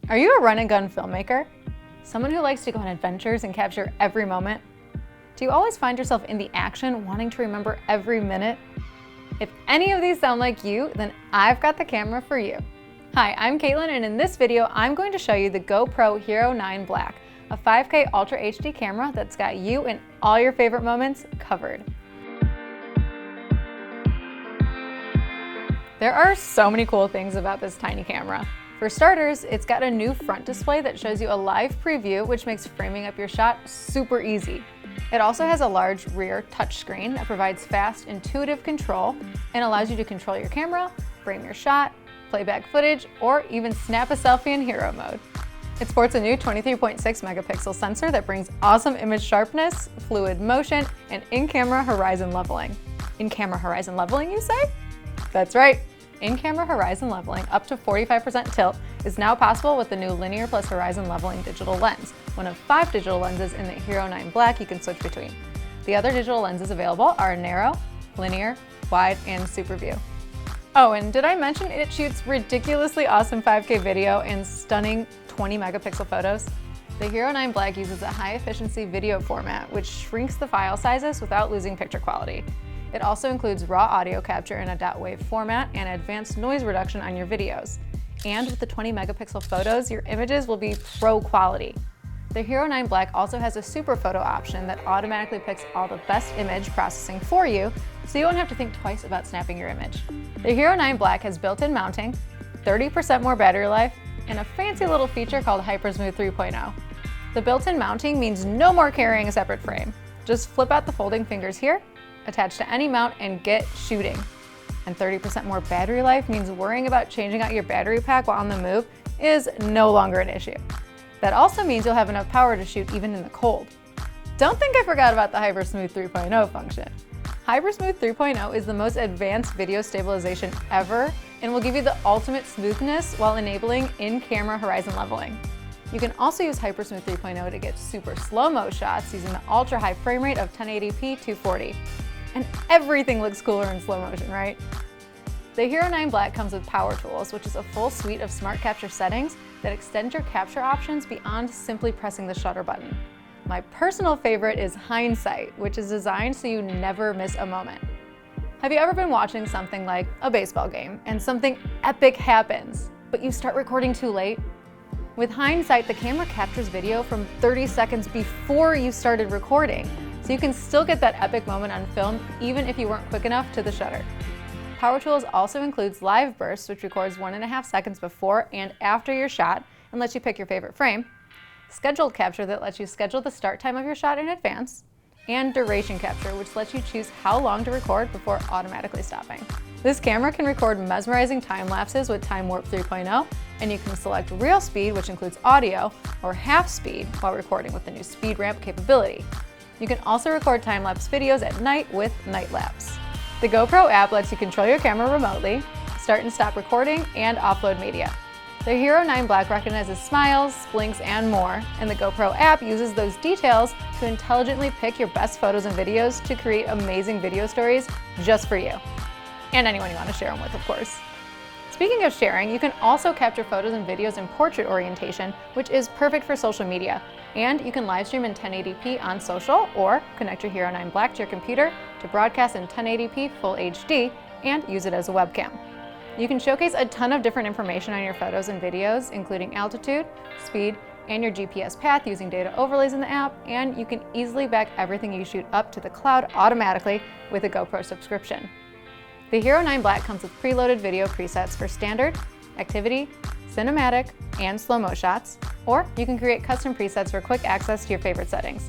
Are you a run-and-gun filmmaker? Someone who likes to go on adventures and capture every moment? Do you always find yourself in the action, wanting to remember every minute? If any of these sound like you, then I've got the camera for you. Hi, I'm Caitlin, and in this video, I'm going to show you the GoPro HERO9 Black, a 5K Ultra HD camera that's got you and all your favorite moments covered. There are so many cool things about this tiny camera. For starters, it's got a new front display that shows you a live preview, which makes framing up your shot super easy. It also has a large rear touchscreen that provides fast, intuitive control and allows you to control your camera, frame your shot, play back footage, or even snap a selfie in hero mode. It sports a new 23.6 megapixel sensor that brings awesome image sharpness, fluid motion, and in-camera horizon leveling. In-camera horizon leveling, you say? That's right. In-camera horizon leveling up to 45% tilt is now possible with the new linear plus horizon leveling digital lens, one of 5 digital lenses in the HERO9 Black you can switch between. The other digital lenses available are narrow, linear, wide, and super view. Oh, and did I mention it shoots ridiculously awesome 5K video and stunning 20 megapixel photos? The HERO9 Black uses a high efficiency video format which shrinks the file sizes without losing picture quality. It also includes raw audio capture in a .wav format and advanced noise reduction on your videos. And with the 20 megapixel photos, your images will be pro quality. The HERO9 Black also has a super photo option that automatically picks all the best image processing for you, so you won't have to think twice about snapping your image. The HERO9 Black has built-in mounting, 30% more battery life, and a fancy little feature called HyperSmooth 3.0. The built-in mounting means no more carrying a separate frame. Just flip out the folding fingers here, attach to any mount, and get shooting. And 30% more battery life means worrying about changing out your battery pack while on the move is no longer an issue. That also means you'll have enough power to shoot even in the cold. Don't think I forgot about the HyperSmooth 3.0 function. HyperSmooth 3.0 is the most advanced video stabilization ever and will give you the ultimate smoothness while enabling in-camera horizon leveling. You can also use HyperSmooth 3.0 to get super slow-mo shots using the ultra-high frame rate of 1080p 240. And everything looks cooler in slow motion, right? The HERO9 Black comes with Power Tools, which is a full suite of smart capture settings that extend your capture options beyond simply pressing the shutter button. My personal favorite is Hindsight, which is designed so you never miss a moment. Have you ever been watching something like a baseball game and something epic happens, but you start recording too late? With Hindsight, the camera captures video from 30 seconds before you started recording, so you can still get that epic moment on film even if you weren't quick enough to the shutter. Power Tools also includes Live Burst, which records 1.5 seconds before and after your shot and lets you pick your favorite frame, Scheduled Capture that lets you schedule the start time of your shot in advance, and Duration Capture, which lets you choose how long to record before automatically stopping. This camera can record mesmerizing time lapses with Time Warp 3.0, and you can select real speed, which includes audio, or half speed while recording with the new speed ramp capability. You can also record time-lapse videos at night with Night Lapse. The GoPro app lets you control your camera remotely, start and stop recording, and offload media. The HERO9 Black recognizes smiles, blinks, and more, and the GoPro app uses those details to intelligently pick your best photos and videos to create amazing video stories just for you. And anyone you want to share them with, of course. Speaking of sharing, you can also capture photos and videos in portrait orientation, which is perfect for social media. And you can live stream in 1080p on social or connect your HERO9 Black to your computer to broadcast in 1080p Full HD and use it as a webcam. You can showcase a ton of different information on your photos and videos, including altitude, speed, and your GPS path using data overlays in the app, and you can easily back everything you shoot up to the cloud automatically with a GoPro subscription. The HERO9 Black comes with preloaded video presets for standard, activity, cinematic, and slow-mo shots, or you can create custom presets for quick access to your favorite settings.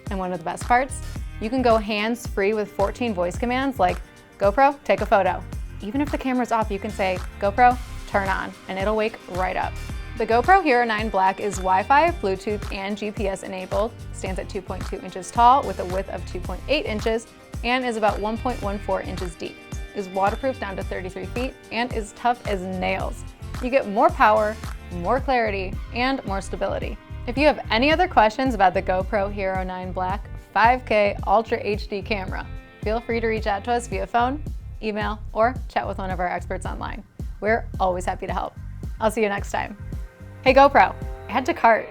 And one of the best parts, you can go hands-free with 14 voice commands like GoPro, take a photo. Even if the camera's off, you can say, GoPro, turn on, and it'll wake right up. The GoPro HERO9 Black is Wi-Fi, Bluetooth, and GPS enabled, stands at 2.2 inches tall with a width of 2.8 inches, and is about 1.14 inches deep. Is waterproof down to 33 feet, and is tough as nails. You get more power, more clarity, and more stability. If you have any other questions about the GoPro HERO9 Black 5K Ultra HD camera, feel free to reach out to us via phone, email, or chat with one of our experts online. We're always happy to help. I'll see you next time. Hey GoPro, head to cart.